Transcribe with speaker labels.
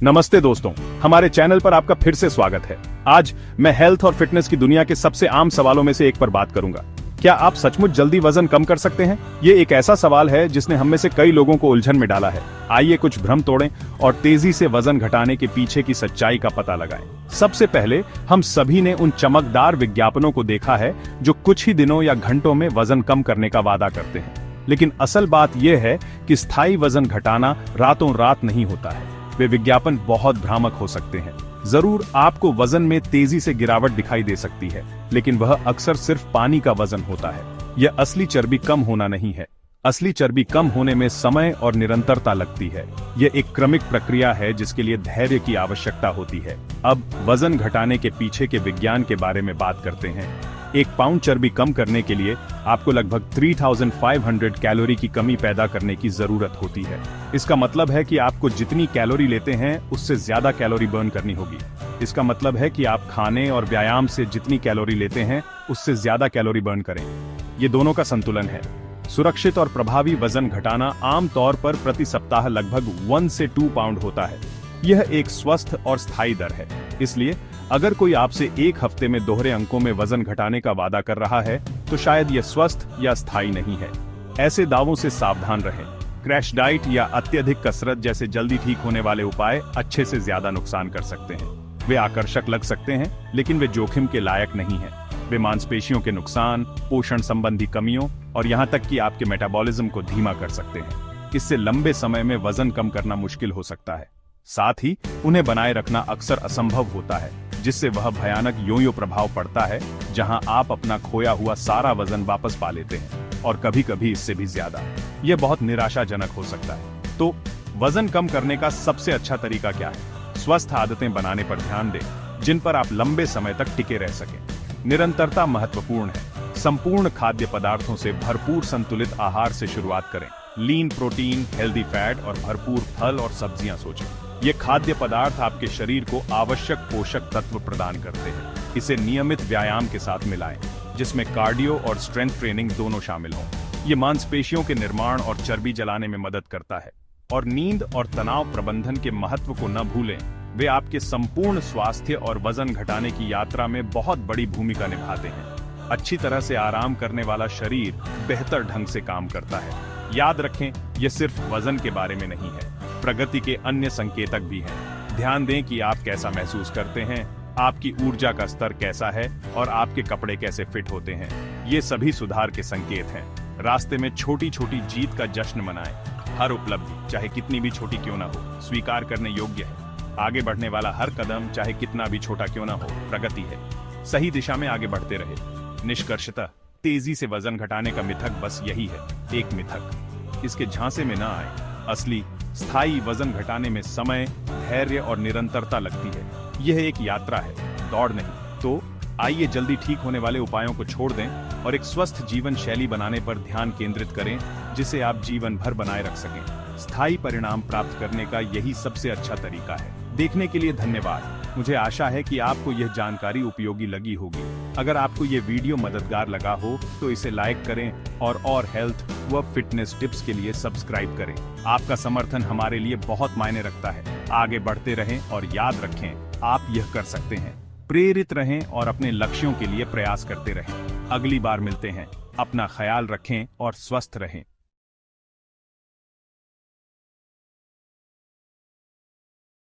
Speaker 1: नमस्ते दोस्तों, हमारे चैनल पर आपका फिर से स्वागत है। आज मैं हेल्थ और फिटनेस की दुनिया के सबसे आम सवालों में से एक पर बात करूंगा। क्या आप सचमुच जल्दी वजन कम कर सकते हैं? ये एक ऐसा सवाल है जिसने हम में से कई लोगों को उलझन में डाला है। आइए कुछ भ्रम तोड़ें और तेजी से वजन घटाने के पीछे की सच्चाई का पता लगाएं। सबसे पहले हम सभी ने उन चमकदार विज्ञापनों को देखा है जो कुछ ही दिनों या घंटों में वजन कम करने का वादा करते हैं, लेकिन असल बात यह है कि स्थायी वजन घटाना रातों रात नहीं होता है। वे विज्ञापन बहुत भ्रामक हो सकते हैं। जरूर आपको वजन में तेजी से गिरावट दिखाई दे सकती है, लेकिन वह अक्सर सिर्फ पानी का वजन होता है। यह असली चर्बी कम होना नहीं है। असली चर्बी कम होने में समय और निरंतरता लगती है। यह एक क्रमिक प्रक्रिया है जिसके लिए धैर्य की आवश्यकता होती है। अब वजन घटाने के पीछे के विज्ञान के बारे में बात करते हैं। 1 पाउंड चर्बी कम करने के लिए आपको लगभग 3500 कैलोरी की कमी पैदा करने की जरूरत होती है। इसका मतलब है कि आपको जितनी कैलोरी लेते हैं उससे ज्यादा कैलोरी बर्न करनी होगी। इसका मतलब है कि आप खाने और व्यायाम से जितनी कैलोरी लेते हैं उससे ज्यादा कैलोरी बर्न करें। ये दोनों का संतुलन है। सुरक्षित और प्रभावी वजन घटाना आमतौर पर प्रति सप्ताह लगभग 1 से 2 पाउंड होता है। यह एक स्वस्थ और स्थायी दर है। इसलिए अगर कोई आपसे 1 हफ्ते में दोहरे अंकों में वजन घटाने का वादा कर रहा है, तो शायद यह स्वस्थ या स्थायी नहीं है। ऐसे दावों से सावधान रहें। क्रैश डाइट या अत्यधिक कसरत जैसे जल्दी ठीक होने वाले उपाय अच्छे से ज्यादा नुकसान कर सकते हैं। वे आकर्षक लग सकते हैं, लेकिन वे जोखिम के लायक नहीं हैं। वे मांसपेशियों के नुकसान, पोषण संबंधी कमियों और यहाँ तक कि आपके मेटाबॉलिज्म को धीमा कर सकते हैं। इससे लंबे समय में वजन कम करना मुश्किल हो सकता है। साथ ही उन्हें बनाए रखना अक्सर असंभव होता है, जिससे वह भयानक यो-यो प्रभाव पड़ता है, जहां आप अपना खोया हुआ सारा वजन वापस पा लेते हैं और कभी-कभी इससे भी ज्यादा। यह बहुत निराशाजनक हो सकता है। तो वजन कम करने का सबसे अच्छा तरीका क्या है? स्वस्थ आदतें बनाने पर ध्यान दें, जिन पर आप लंबे समय तक टिके रह सकें। निरंतरता महत्वपूर्ण है। संपूर्ण खाद्य पदार्थों से भरपूर संतुलित आहार से शुरुआत करें। लीन प्रोटीन, हेल्दी फैट और भरपूर फल और सब्जियां सोचें। ये खाद्य पदार्थ आपके शरीर को आवश्यक पोषक तत्व प्रदान करते हैं। इसे नियमित व्यायाम के साथ मिलाएं, जिसमें कार्डियो और स्ट्रेंथ ट्रेनिंग दोनों शामिल हों। ये मांसपेशियों के निर्माण और चर्बी जलाने में मदद करता है। और नींद और तनाव प्रबंधन के महत्व को न भूलें। वे आपके संपूर्ण स्वास्थ्य और वजन घटाने की यात्रा में बहुत बड़ी भूमिका निभाते हैं। अच्छी तरह से आराम करने वाला शरीर बेहतर ढंग से काम करता है। याद रखें, यह सिर्फ वजन के बारे में नहीं है, प्रगति के अन्य संकेतक भी हैं। ध्यान दें कि आप कैसा महसूस करते हैं, आपकी ऊर्जा का स्तर कैसा है और आपके कपड़े कैसे फिट होते हैं। ये सभी सुधार के संकेत हैं। रास्ते में छोटी छोटी जीत का जश्न मनाएं। हर उपलब्धि, चाहे कितनी भी छोटी क्यों ना हो, स्वीकार करने योग्य है। आगे बढ़ने वाला हर कदम, चाहे कितना भी छोटा क्यों ना हो, प्रगति है। सही दिशा में आगे बढ़ते रहे। निष्कर्षतः तेजी से वजन घटाने का मिथक बस यही है, एक मिथक। इसके झांसे में न आए। असली स्थायी वजन घटाने में समय, धैर्य और निरंतरता लगती है। यह एक यात्रा है, दौड़ नहीं। तो आइए जल्दी ठीक होने वाले उपायों को छोड़ दें और एक स्वस्थ जीवन शैली बनाने पर ध्यान केंद्रित करें, जिसे आप जीवन भर बनाए रख सकें। स्थायी परिणाम प्राप्त करने का यही सबसे अच्छा तरीका है। देखने के लिए धन्यवाद। मुझे आशा है कि आपको यह जानकारी उपयोगी लगी होगी। अगर आपको यह वीडियो मददगार लगा हो तो इसे लाइक करें और हेल्थ व फिटनेस टिप्स के लिए सब्सक्राइब करें। आपका समर्थन हमारे लिए बहुत मायने रखता है। आगे बढ़ते रहें और याद रखें, आप यह कर सकते हैं। प्रेरित रहें और अपने लक्ष्यों के लिए प्रयास करते रहें। अगली बार मिलते हैं। अपना ख्याल रखें और स्वस्थ रहें।